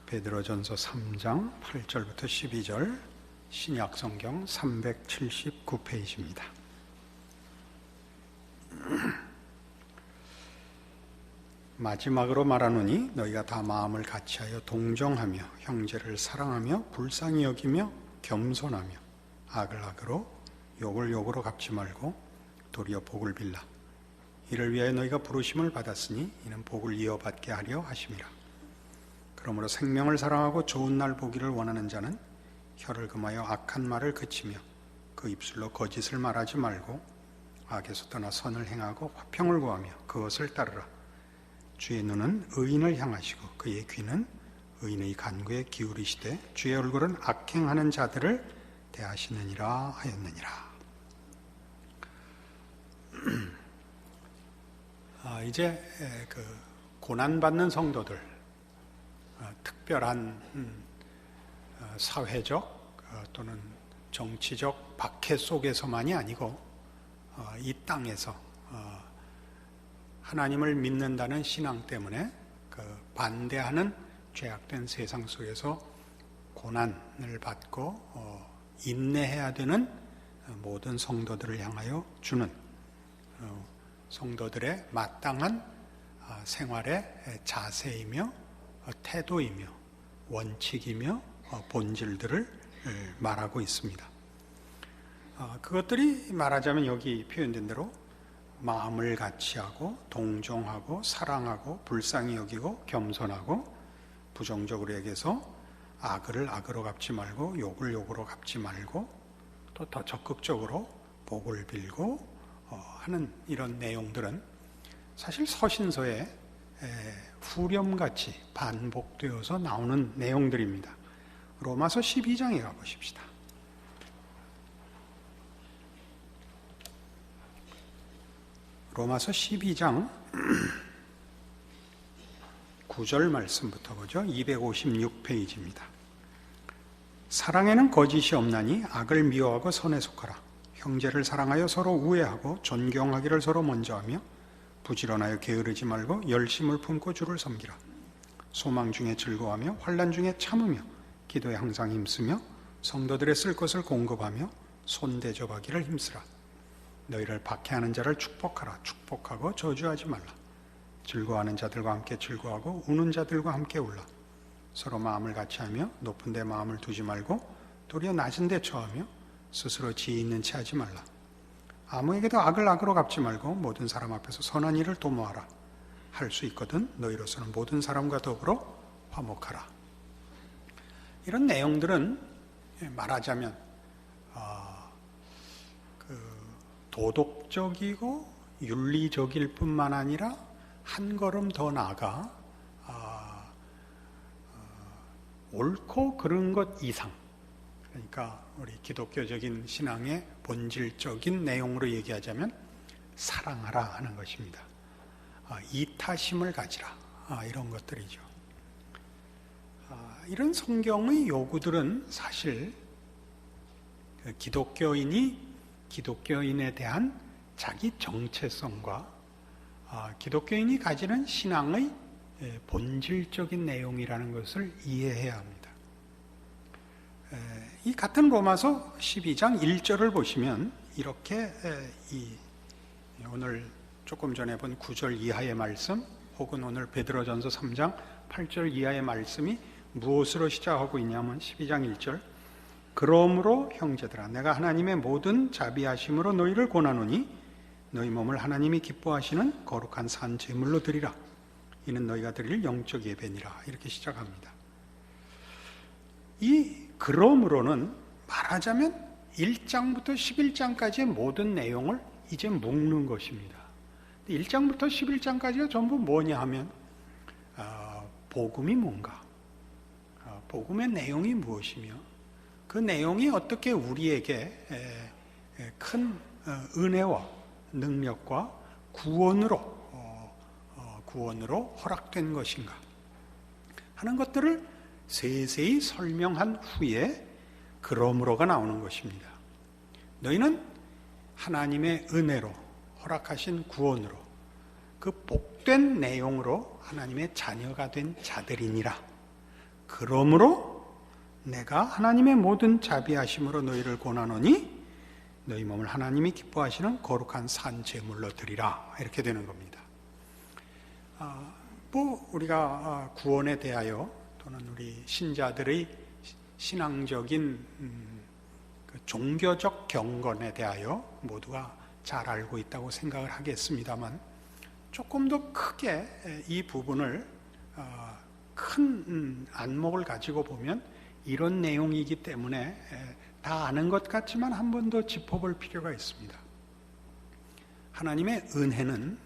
베드로전서 3장 8절부터 12절 신약성경 379페이지입니다. 마지막으로 말하노니 너희가 다 마음을 같이하여 동정하며 형제를 사랑하며 불쌍히 여기며 겸손하며 악을 악으로 욕을 욕으로 갚지 말고 도리어 복을 빌라. 이를 위하여 너희가 부르심을 받았으니 이는 복을 이어받게 하려 하심이라. 그러므로 생명을 사랑하고 좋은 날 보기를 원하는 자는 혀를 금하여 악한 말을 그치며 그 입술로 거짓을 말하지 말고 악에서 떠나 선을 행하고 화평을 구하며 그것을 따르라. 주의 눈은 의인을 향하시고 그의 귀는 의인의 간구에 기울이시되 주의 얼굴은 악행하는 자들을 대하시느니라 하였느니라. 이제 그 고난받는 성도들, 특별한 사회적 또는 정치적 박해 속에서만이 아니고 이 땅에서 하나님을 믿는다는 신앙 때문에 그 반대하는 죄악된 세상 속에서 고난을 받고 인내해야 되는 모든 성도들을 향하여 주는 성도들의 마땅한 생활의 자세이며 태도이며 원칙이며 본질들을 말하고 있습니다. 그것들이 말하자면 여기 표현된 대로 마음을 같이하고 동정하고 사랑하고 불쌍히 여기고 겸손하고 부정적으로 얘기해서 악을 악으로 갚지 말고 욕을 욕으로 갚지 말고 또 더 적극적으로 복을 빌고 하는 이런 내용들은 사실 서신서에 후렴같이 반복되어서 나오는 내용들입니다. 로마서 12장에 가보십시다. 로마서 12장 9절 말씀부터 보죠. 256페이지입니다. 사랑에는 거짓이 없나니 악을 미워하고 선에 속하라. 형제를 사랑하여 서로 우애하고 존경하기를 서로 먼저 하며 부지런하여 게으르지 말고 열심을 품고 주를 섬기라. 소망 중에 즐거워하며 환난 중에 참으며 기도에 항상 힘쓰며 성도들의 쓸 것을 공급하며 손대접하기를 힘쓰라. 너희를 박해하는 자를 축복하라. 축복하고 저주하지 말라. 즐거워하는 자들과 함께 즐거워하고 우는 자들과 함께 울라. 서로 마음을 같이하며 높은 데 마음을 두지 말고 도리어 낮은 데 처하며 스스로 지혜 있는 채 하지 말라. 아무에게도 악을 악으로 갚지 말고 모든 사람 앞에서 선한 일을 도모하라. 할 수 있거든 너희로서는 모든 사람과 더불어 화목하라. 이런 내용들은 말하자면 도덕적이고 윤리적일 뿐만 아니라 한 걸음 더 나아가 옳고 그른 것 이상, 그러니까 우리 기독교적인 신앙의 본질적인 내용으로 얘기하자면 사랑하라 하는 것입니다. 이타심을 가지라, 이런 것들이죠. 이런 성경의 요구들은 사실 기독교인에 대한 자기 정체성과 기독교인이 가지는 신앙의 본질적인 내용이라는 것을 이해해야 합니다. 이 같은 로마서 12장 1절을 보시면 이렇게 오늘 조금 전에 본 9절 이하의 말씀 혹은 오늘 베드로전서 3장 8절 이하의 말씀이 무엇으로 시작하고 있냐면 12장 1절 그러므로 형제들아 내가 하나님의 모든 자비하심으로 너희를 권하노니 너희 몸을 하나님이 기뻐하시는 거룩한 산 제물로 드리라. 이는 너희가 드릴 영적 예배니라. 이렇게 시작합니다. 이 그러므로는 말하자면 1장부터 11장까지의 모든 내용을 이제 묶는 것입니다. 1장부터 11장까지가 전부 뭐냐 하면 복음이 뭔가, 복음의 내용이 무엇이며 그 내용이 어떻게 우리에게 큰 은혜와 능력과 구원으로 허락된 것인가 하는 것들을 세세히 설명한 후에 그러므로가 나오는 것입니다. 너희는 하나님의 은혜로 허락하신 구원으로 그 복된 내용으로 하나님의 자녀가 된 자들이니라. 그 그러므로 내가 하나님의 모든 자비하심으로 너희를 권하노니 너희 몸을 하나님이 기뻐하시는 거룩한 산 제물로 드리라. 이렇게 되는 겁니다. 우리가 구원에 대하여 또는 우리 신자들의 신앙적인 그 종교적 경건에 대하여 모두가 잘 알고 있다고 생각을 하겠습니다만, 조금 더 크게 이 부분을 큰 안목을 가지고 보면 이런 내용이기 때문에 다 아는 것 같지만 한 번 더 짚어볼 필요가 있습니다. 하나님의 은혜는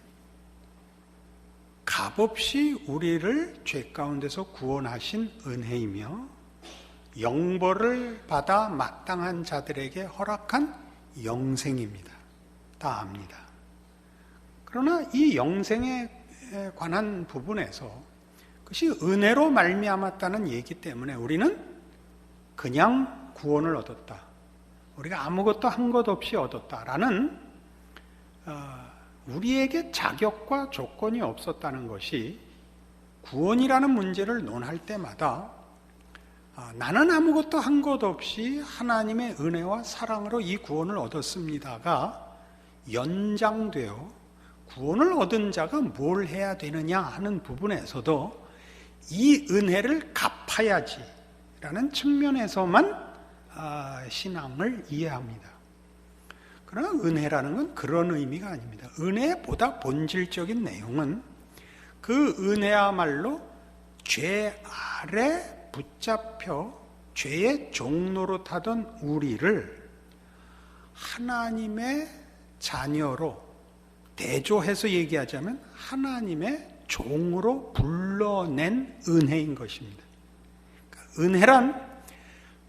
값없이 우리를 죄 가운데서 구원하신 은혜이며 영벌을 받아 마땅한 자들에게 허락한 영생입니다. 다 압니다. 그러나 이 영생에 관한 부분에서 그것이 은혜로 말미암았다는 얘기 때문에 우리는 그냥 구원을 얻었다, 우리가 아무것도 한 것 없이 얻었다라는 우리에게 자격과 조건이 없었다는 것이, 구원이라는 문제를 논할 때마다 나는 아무것도 한 것 없이 하나님의 은혜와 사랑으로 이 구원을 얻었습니다가 연장되어 구원을 얻은 자가 뭘 해야 되느냐 하는 부분에서도 이 은혜를 갚아야지라는 측면에서만 신앙을 이해합니다. 그러나 은혜라는 건 그런 의미가 아닙니다. 은혜보다 본질적인 내용은 그 은혜야말로 죄 아래 붙잡혀 죄의 종노릇하던 우리를 하나님의 자녀로, 대조해서 얘기하자면 하나님의 종으로 불러낸 은혜인 것입니다. 그러니까 은혜란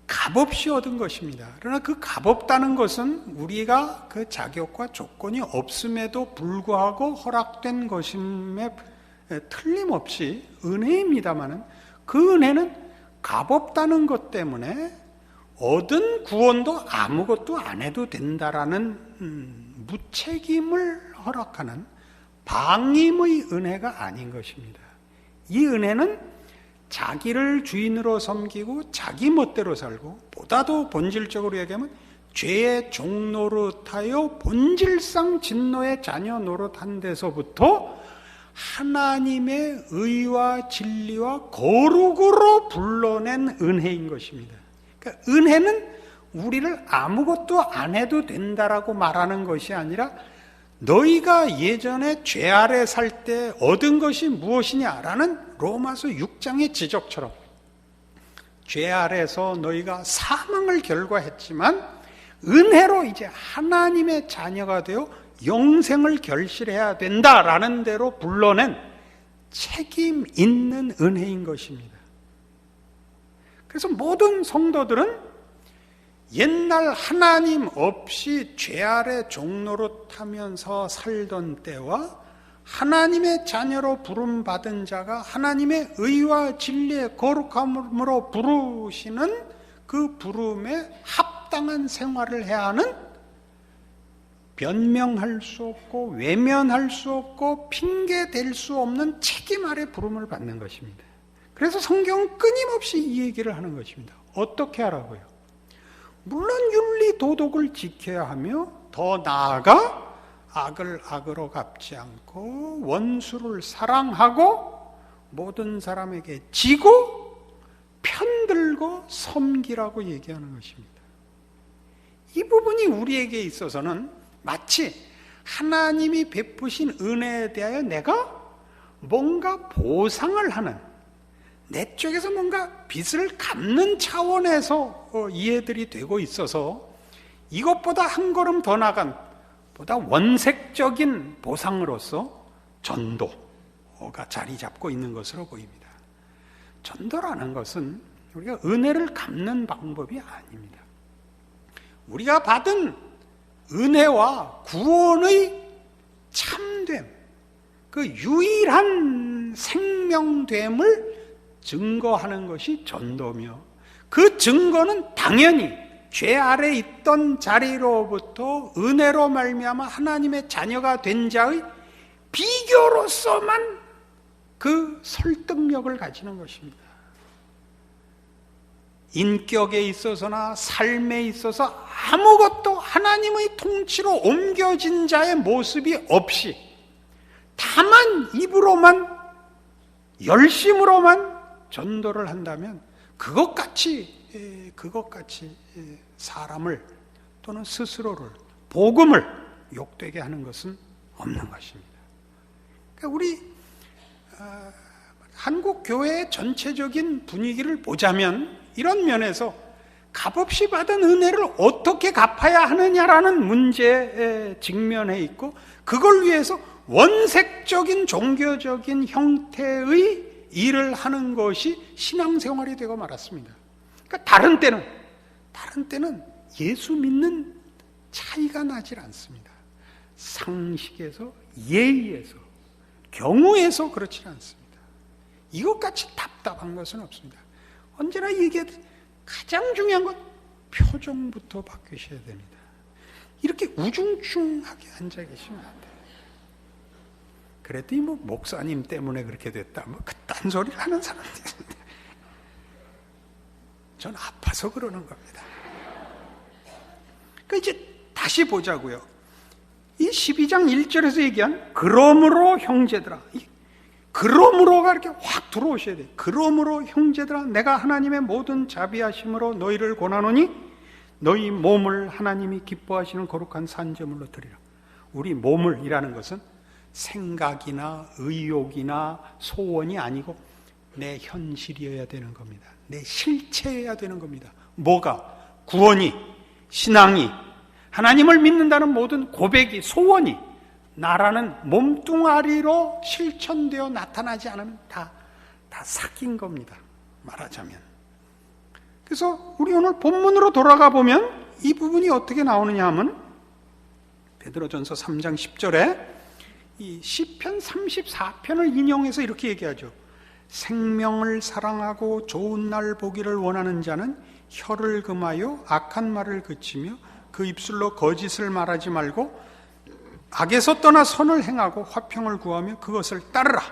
값없이 얻은 것입니다. 그러나 그 값없다는 것은 우리가 그 자격과 조건이 없음에도 불구하고 허락된 것임에 틀림없이 은혜입니다마는, 그 은혜는 값없다는 것 때문에 얻은 구원도 아무것도 안 해도 된다라는 무책임을 허락하는 방임의 은혜가 아닌 것입니다. 이 은혜는 자기를 주인으로 섬기고 자기 멋대로 살고, 보다도 본질적으로 얘기하면 죄의 종노릇하여 본질상 진노의 자녀 노릇한 데서부터 하나님의 의와 진리와 거룩으로 불러낸 은혜인 것입니다. 그러니까 은혜는 우리를 아무것도 안 해도 된다라고 말하는 것이 아니라, 너희가 예전에 죄 아래 살 때 얻은 것이 무엇이냐라는 로마서 6장의 지적처럼, 죄 아래서 너희가 사망을 결과했지만 은혜로 이제 하나님의 자녀가 되어 영생을 결실해야 된다라는 대로 불러낸 책임 있는 은혜인 것입니다. 그래서 모든 성도들은 옛날 하나님 없이 죄 아래 종노릇하면서 살던 때와 하나님의 자녀로 부름받은 자가 하나님의 의와 진리의 거룩함으로 부르시는 그 부름에 합당한 생활을 해야 하는, 변명할 수 없고 외면할 수 없고 핑계댈 수 없는 책임 아래 부름을 받는 것입니다. 그래서 성경은 끊임없이 이 얘기를 하는 것입니다. 어떻게 하라고요? 물론 윤리 도덕을 지켜야 하며, 더 나아가 악을 악으로 갚지 않고 원수를 사랑하고 모든 사람에게 지고 편들고 섬기라고 얘기하는 것입니다. 이 부분이 우리에게 있어서는 마치 하나님이 베푸신 은혜에 대하여 내가 뭔가 보상을 하는, 내 쪽에서 뭔가 빚을 갚는 차원에서 이해들이 되고 있어서, 이것보다 한 걸음 더 나간 보다 원색적인 보상으로서 전도가 자리 잡고 있는 것으로 보입니다. 전도라는 것은 우리가 은혜를 갚는 방법이 아닙니다. 우리가 받은 은혜와 구원의 참됨, 그 유일한 생명됨을 증거하는 것이 전도며, 그 증거는 당연히 죄 아래 있던 자리로부터 은혜로 말미암아 하나님의 자녀가 된 자의 비교로서만 그 설득력을 가지는 것입니다. 인격에 있어서나 삶에 있어서 아무것도 하나님의 통치로 옮겨진 자의 모습이 없이 다만 입으로만 열심으로만 전도를 한다면 그것같이 사람을 또는 스스로를 복음을 욕되게 하는 것은 없는 것입니다. 그러니까 우리 한국 교회의 전체적인 분위기를 보자면 이런 면에서 값없이 받은 은혜를 어떻게 갚아야 하느냐라는 문제에 직면해 있고, 그걸 위해서 원색적인 종교적인 형태의 일을 하는 것이 신앙생활이 되고 말았습니다. 그러니까 다른 때는 예수 믿는 차이가 나질 않습니다. 상식에서, 예의에서, 경우에서 그렇지 않습니다. 이것같이 답답한 것은 없습니다. 언제나 이게 가장 중요한 건 표정부터 바뀌셔야 됩니다. 이렇게 우중충하게 앉아 계시면 안 돼요. 그랬더니 목사님 때문에 그렇게 됐다, 그딴 소리를 하는 사람들이 있습니다. 전 아파서 그러는 겁니다. 그러니까 이제 다시 보자고요. 이 12장 1절에서 얘기한 그러므로 형제들아, 그러므로가 이렇게 확 들어오셔야 돼요. 그러므로 형제들아, 내가 하나님의 모든 자비하심으로 너희를 권하노니 너희 몸을 하나님이 기뻐하시는 거룩한 산제물로 드리라. 우리 몸을 이라는 것은 생각이나 의욕이나 소원이 아니고 내 현실이어야 되는 겁니다. 내 실체여야 되는 겁니다. 뭐가? 구원이, 신앙이, 하나님을 믿는다는 모든 고백이, 소원이 나라는 몸뚱아리로 실천되어 나타나지 않으면 다 삭힌 겁니다. 말하자면. 그래서 우리 오늘 본문으로 돌아가 보면 이 부분이 어떻게 나오느냐 하면 베드로전서 3장 10절에 이 시편 34편을 인용해서 이렇게 얘기하죠. 생명을 사랑하고 좋은 날 보기를 원하는 자는 혀를 금하여 악한 말을 그치며 그 입술로 거짓을 말하지 말고 악에서 떠나 선을 행하고 화평을 구하며 그것을 따르라.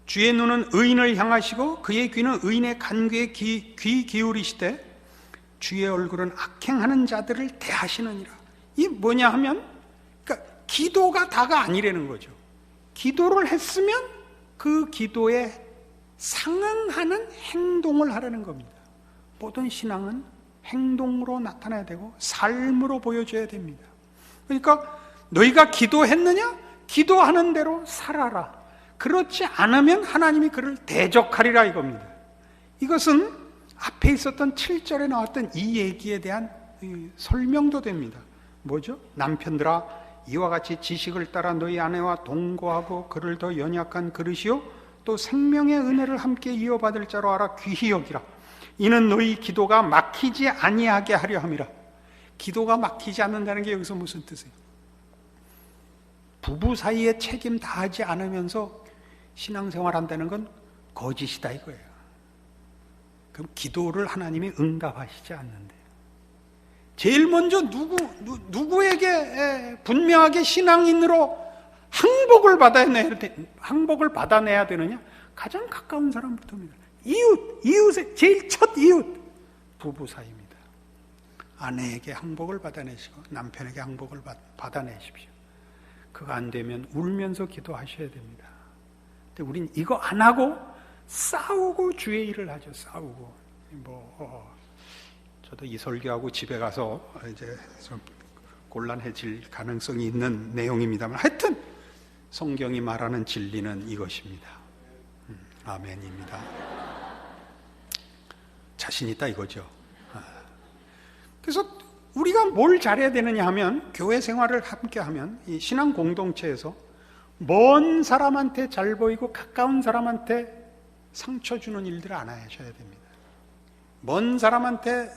주의 눈은 의인을 향하시고 그의 귀는 의인의 간구에 귀 기울이시되 주의 얼굴은 악행하는 자들을 대하시느니라. 이게 뭐냐 하면, 그러니까 기도가 다가 아니라는 거죠. 기도를 했으면 그 기도에 상응하는 행동을 하라는 겁니다. 모든 신앙은 행동으로 나타나야 되고 삶으로 보여줘야 됩니다. 그러니까 너희가 기도했느냐? 기도하는 대로 살아라. 그렇지 않으면 하나님이 그를 대적하리라 이겁니다. 이것은 앞에 있었던 7절에 나왔던 이 얘기에 대한 설명도 됩니다. 뭐죠? 남편들아, 이와 같이 지식을 따라 너희 아내와 동거하고 그를 더 연약한 그릇이요 또 생명의 은혜를 함께 이어받을 자로 알아 귀히 여기라. 이는 너희 기도가 막히지 아니하게 하려 함이라. 기도가 막히지 않는다는 게 여기서 무슨 뜻이에요? 부부 사이에 책임 다하지 않으면서 신앙생활 한다는 건 거짓이다 이거예요. 그럼 기도를 하나님이 응답하시지 않는데, 제일 먼저 누구에게 분명하게 신앙인으로 항복을 받아내야 되느냐? 가장 가까운 사람부터입니다. 이웃의 제일 첫 이웃, 부부 사이입니다. 아내에게 항복을 받아내시고 남편에게 항복을 받아내십시오. 그거 안 되면 울면서 기도하셔야 됩니다. 근데 우린 이거 안 하고 싸우고 주의 일을 하죠. 싸우고. 저도 이 설교하고 집에 가서 이제 좀 곤란해질 가능성이 있는 내용입니다만, 하여튼 성경이 말하는 진리는 이것입니다. 아멘입니다. 자신 있다 이거죠. 그래서 우리가 뭘 잘해야 되느냐 하면, 교회 생활을 함께 하면 이 신앙 공동체에서 먼 사람한테 잘 보이고 가까운 사람한테 상처 주는 일들을 안 하셔야 됩니다. 먼 사람한테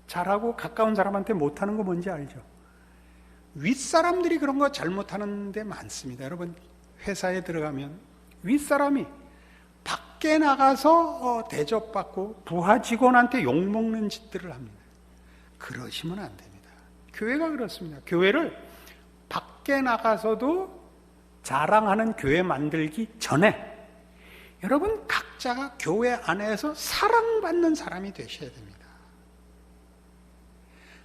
잘하고 가까운 사람한테 못하는 거 뭔지 알죠? 윗사람들이 그런 거 잘못하는 데 많습니다. 여러분, 회사에 들어가면 윗사람이 밖에 나가서 대접받고 부하 직원한테 욕먹는 짓들을 합니다. 그러시면 안 됩니다. 교회가 그렇습니다. 교회를 밖에 나가서도 자랑하는 교회 만들기 전에 여러분 각자가 교회 안에서 사랑받는 사람이 되셔야 됩니다.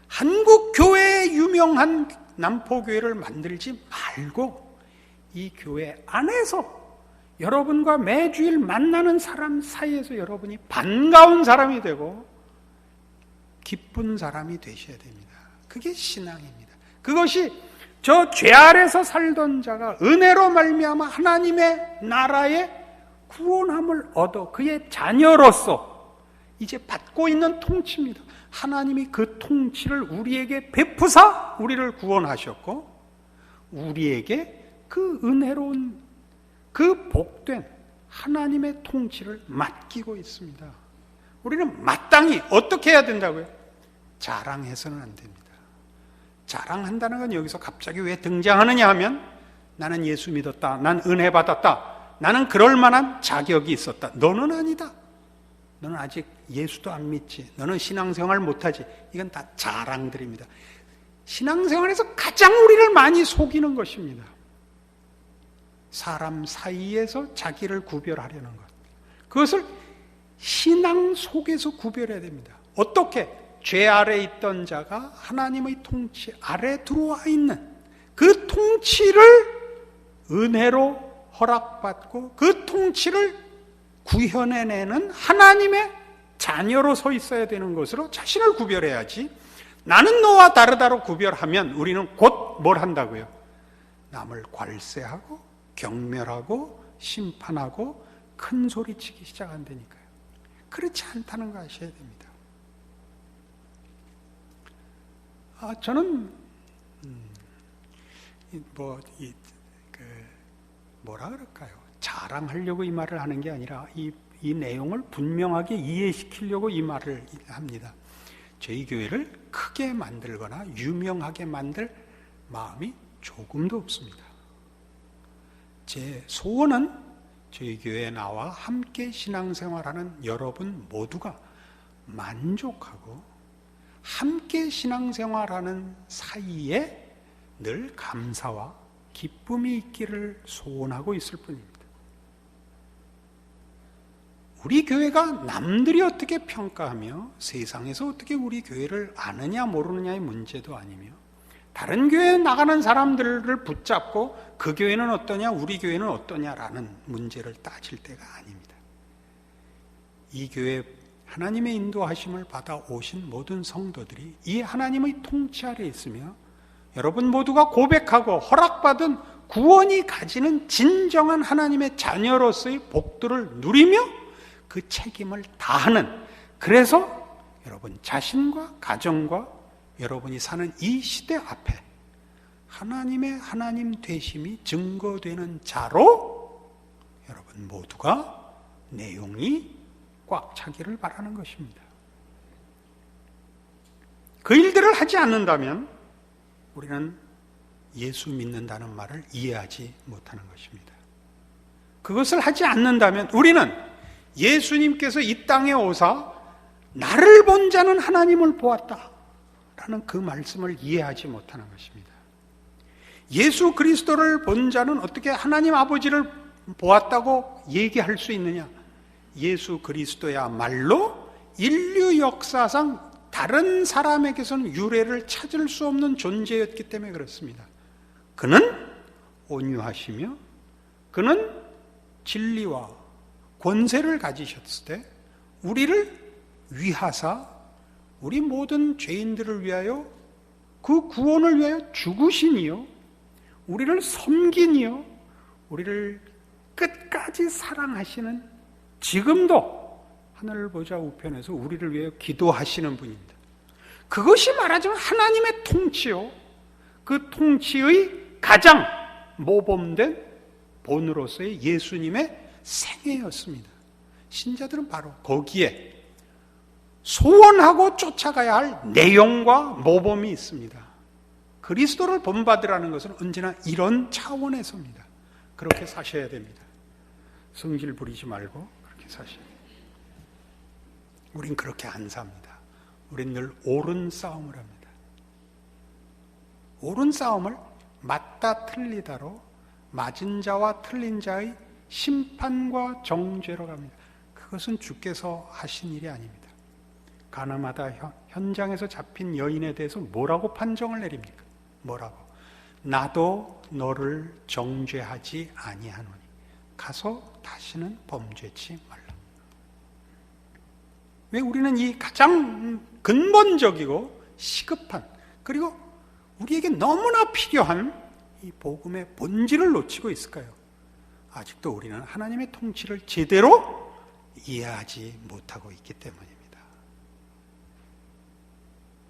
한국 교회의 유명한 남포교회를 만들지 말고 이 교회 안에서 여러분과 매주일 만나는 사람 사이에서 여러분이 반가운 사람이 되고 기쁜 사람이 되셔야 됩니다. 그게 신앙입니다. 그것이 저 죄 아래서 살던 자가 은혜로 말미암아 하나님의 나라의 구원함을 얻어 그의 자녀로서 이제 받고 있는 통치입니다. 하나님이 그 통치를 우리에게 베푸사 우리를 구원하셨고 우리에게 그 은혜로운 그 복된 하나님의 통치를 맡기고 있습니다. 우리는 마땅히 어떻게 해야 된다고요? 자랑해서는 안 됩니다. 자랑한다는 건 여기서 갑자기 왜 등장하느냐 하면 나는 예수 믿었다, 난 은혜 받았다, 나는 그럴 만한 자격이 있었다. 너는 아니다. 너는 아직 예수도 안 믿지. 너는 신앙생활 못하지. 이건 다 자랑들입니다. 신앙생활에서 가장 우리를 많이 속이는 것입니다. 사람 사이에서 자기를 구별하려는 것. 그것을 신앙 속에서 구별해야 됩니다. 어떻게? 죄 아래 있던 자가 하나님의 통치 아래 들어와 있는 그 통치를 은혜로 허락받고 그 통치를 구현해내는 하나님의 자녀로 서 있어야 되는 것으로 자신을 구별해야지. 나는 너와 다르다로 구별하면 우리는 곧 뭘 한다고요? 남을 괄세하고 경멸하고 심판하고 큰 소리치기 시작한다니까요. 그렇지 않다는 거 아셔야 됩니다. 저는 뭐라 그럴까요? 자랑하려고 이 말을 하는 게 아니라 이 내용을 분명하게 이해시키려고 이 말을 합니다. 저희 교회를 크게 만들거나 유명하게 만들 마음이 조금도 없습니다. 제 소원은 저희 교회에 나와 함께 신앙생활하는 여러분 모두가 만족하고 함께 신앙생활하는 사이에 늘 감사와 기쁨이 있기를 소원하고 있을 뿐입니다. 우리 교회가 남들이 어떻게 평가하며 세상에서 어떻게 우리 교회를 아느냐 모르느냐의 문제도 아니며 다른 교회에 나가는 사람들을 붙잡고 그 교회는 어떠냐 우리 교회는 어떠냐라는 문제를 따질 때가 아닙니다. 이 교회 하나님의 인도하심을 받아 오신 모든 성도들이 이 하나님의 통치 아래 있으며 여러분 모두가 고백하고 허락받은 구원이 가지는 진정한 하나님의 자녀로서의 복들을 누리며 그 책임을 다하는, 그래서 여러분 자신과 가정과 여러분이 사는 이 시대 앞에 하나님의 하나님 되심이 증거되는 자로 여러분 모두가 내용이 꽉 차기를 바라는 것입니다. 그 일들을 하지 않는다면 우리는 예수 믿는다는 말을 이해하지 못하는 것입니다. 그것을 하지 않는다면 우리는 예수님께서 이 땅에 오사 나를 본 자는 하나님을 보았다 라는 그 말씀을 이해하지 못하는 것입니다. 예수 그리스도를 본 자는 어떻게 하나님 아버지를 보았다고 얘기할 수 있느냐? 예수 그리스도야말로 인류 역사상 다른 사람에게서는 유래를 찾을 수 없는 존재였기 때문에 그렇습니다. 그는 온유하시며 그는 진리와 권세를 가지셨을 때 우리를 위하사 우리 모든 죄인들을 위하여 그 구원을 위하여 죽으시니요 우리를 섬기니요 우리를 끝까지 사랑하시는, 지금도 하늘 보좌 우편에서 우리를 위하여 기도하시는 분입니다. 그것이 말하자면 하나님의 통치요, 그 통치의 가장 모범된 본으로서의 예수님의 생애였습니다. 신자들은 바로 거기에 소원하고 쫓아가야 할 내용과 모범이 있습니다. 그리스도를 본받으라는 것은 언제나 이런 차원에서입니다. 그렇게 사셔야 됩니다. 성질 부리지 말고 그렇게 사셔야 됩니다. 우린 그렇게 안 삽니다. 우린 늘 옳은 싸움을 합니다. 옳은 싸움을 맞다 틀리다로 맞은 자와 틀린 자의 심판과 정죄로 갑니다. 그것은 주께서 하신 일이 아닙니다. 가늠하다 현장에서 잡힌 여인에 대해서 뭐라고 판정을 내립니까? 뭐라고? 나도 너를 정죄하지 아니하노니 가서 다시는 범죄치 말라. 왜 우리는 이 가장 근본적이고 시급한, 그리고 우리에게 너무나 필요한 이 복음의 본질을 놓치고 있을까요? 아직도 우리는 하나님의 통치를 제대로 이해하지 못하고 있기 때문입니다.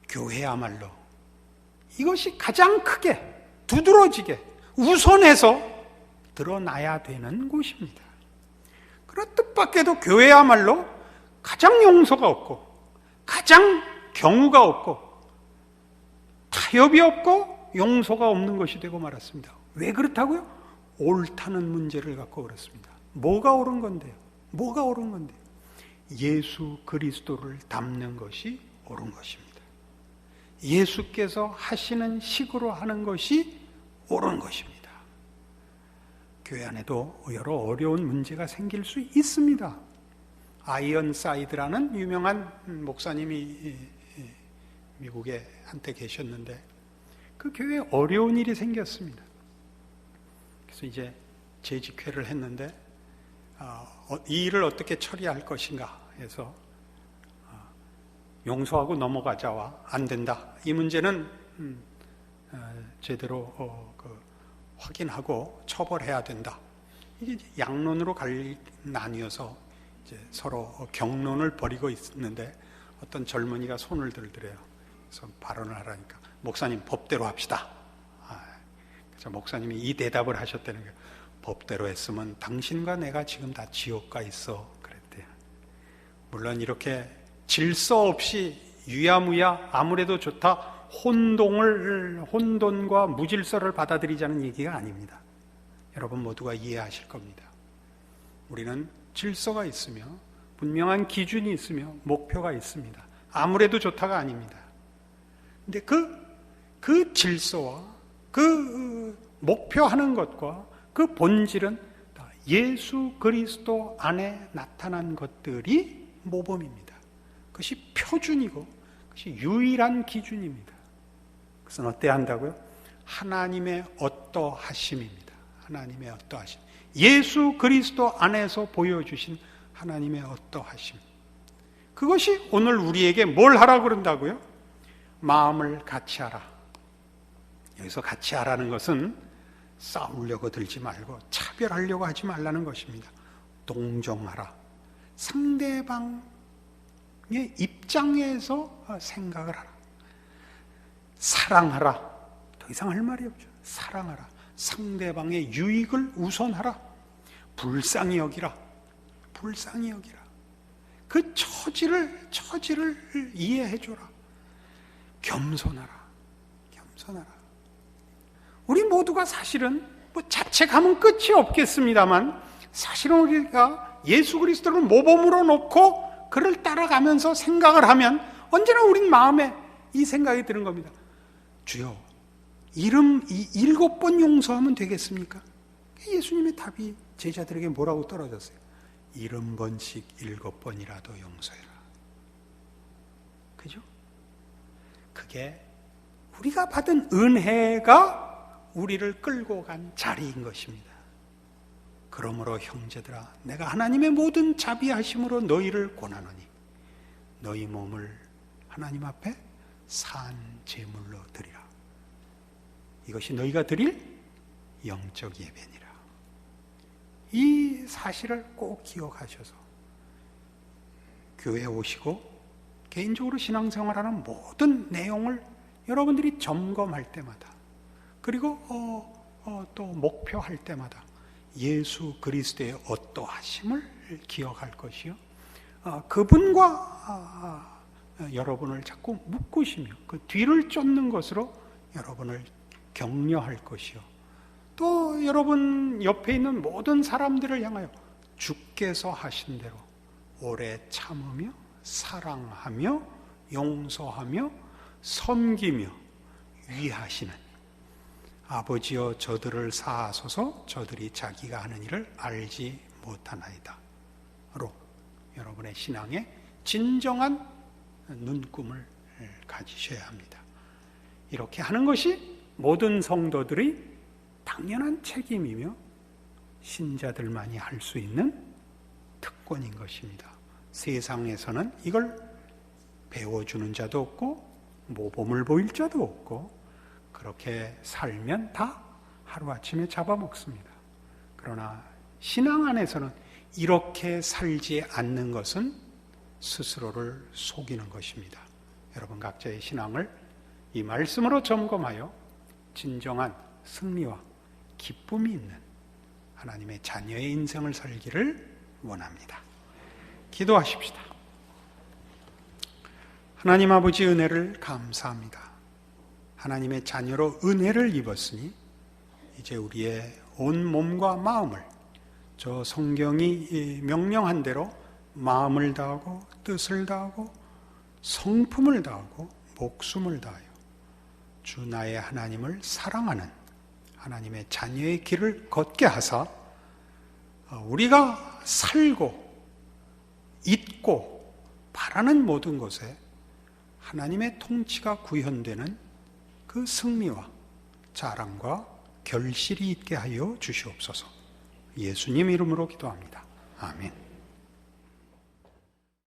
교회야말로 이것이 가장 크게, 두드러지게, 우선해서 드러나야 되는 곳입니다. 그런 뜻밖에도 교회야말로 가장 용서가 없고, 가장 경우가 없고, 타협이 없고, 용서가 없는 것이 되고 말았습니다. 왜 그렇다고요? 옳다는 문제를 갖고 그렇습니다. 뭐가 옳은 건데요? 뭐가 옳은 건데요? 예수 그리스도를 닮는 것이 옳은 것입니다. 예수께서 하시는 식으로 하는 것이 옳은 것입니다. 교회 안에도 여러 어려운 문제가 생길 수 있습니다. 아이언사이드라는 유명한 목사님이 미국에 한때 계셨는데 그 교회에 어려운 일이 생겼습니다. 그래서 이제 재직회를 했는데 이 일을 어떻게 처리할 것인가 해서 용서하고 넘어가자와 안 된다. 이 문제는 제대로 확인하고 처벌해야 된다. 이게 양론으로 나뉘어서 이제 서로 경론을 벌이고 있는데 어떤 젊은이가 손을 들더래요. 그래서 발언을 하라니까 목사님 법대로 합시다. 그래서 목사님이 이 대답을 하셨다는 거예요. 법대로 했으면 당신과 내가 지금 다 지옥 가 있어 그랬대요. 물론 이렇게 질서 없이 유야무야 아무래도 좋다 혼돈과 무질서를 받아들이자는 얘기가 아닙니다. 여러분 모두가 이해하실 겁니다. 우리는 질서가 있으며 분명한 기준이 있으며 목표가 있습니다. 아무래도 좋다가 아닙니다. 근데 그 질서와 그 목표하는 것과 그 본질은 다 예수 그리스도 안에 나타난 것들이 모범입니다. 그것이 표준이고 그것이 유일한 기준입니다. 그것은 어때야 한다고요? 하나님의 어떠하심입니다. 하나님의 어떠하심. 예수 그리스도 안에서 보여주신 하나님의 어떠하심. 그것이 오늘 우리에게 뭘 하라고 그런다고요? 마음을 같이 하라. 여기서 같이 하라는 것은 싸우려고 들지 말고 차별하려고 하지 말라는 것입니다. 동정하라. 상대방의 입장에서 생각을 하라. 사랑하라. 더 이상 할 말이 없죠. 사랑하라. 상대방의 유익을 우선하라. 불쌍히 여기라. 불쌍히 여기라. 그 처지를 이해해줘라. 겸손하라. 겸손하라. 우리 모두가 사실은 자책하면 끝이 없겠습니다만 사실은 우리가 예수 그리스도를 모범으로 놓고 그를 따라가면서 생각을 하면 언제나 우리 마음에 이 생각이 드는 겁니다. 주여, 이름 7번 용서하면 되겠습니까? 예수님의 답이 제자들에게 뭐라고 떨어졌어요? 70번씩 7번이라도 용서해라. 그죠? 그게 우리가 받은 은혜가 우리를 끌고 간 자리인 것입니다. 그러므로 형제들아, 내가 하나님의 모든 자비하심으로 너희를 권하노니 너희 몸을 하나님 앞에 산 제물로 드리라. 이것이 너희가 드릴 영적 예배니라. 이 사실을 꼭 기억하셔서 교회에 오시고 개인적으로 신앙생활하는 모든 내용을 여러분들이 점검할 때마다, 그리고 또 목표할 때마다 예수 그리스도의 어떠하심을 기억할 것이요, 그분과 여러분을 자꾸 묶으시며 그 뒤를 쫓는 것으로 여러분을 격려할 것이요, 또 여러분 옆에 있는 모든 사람들을 향하여 주께서 하신 대로 오래 참으며 사랑하며 용서하며 섬기며 위하시는 아버지여 저들을 사하소서 저들이 자기가 하는 일을 알지 못하나이다 로 여러분의 신앙에 진정한 눈금을 가지셔야 합니다. 이렇게 하는 것이 모든 성도들이 당연한 책임이며 신자들만이 할 수 있는 특권인 것입니다. 세상에서는 이걸 배워주는 자도 없고 모범을 보일 자도 없고 그렇게 살면 다 하루아침에 잡아먹습니다. 그러나 신앙 안에서는 이렇게 살지 않는 것은 스스로를 속이는 것입니다. 여러분 각자의 신앙을 이 말씀으로 점검하여 진정한 승리와 기쁨이 있는 하나님의 자녀의 인생을 살기를 원합니다. 기도하십시다. 하나님 아버지 은혜를 감사합니다. 하나님의 자녀로 은혜를 입었으니 이제 우리의 온 몸과 마음을 저 성경이 명령한 대로 마음을 다하고 뜻을 다하고 성품을 다하고 목숨을 다하여 주 나의 하나님을 사랑하는 하나님의 자녀의 길을 걷게 하사 우리가 살고 있고 바라는 모든 것에 하나님의 통치가 구현되는 그 승리와 자랑과 결실이 있게 하여 주시옵소서. 예수님 이름으로 기도합니다. 아멘.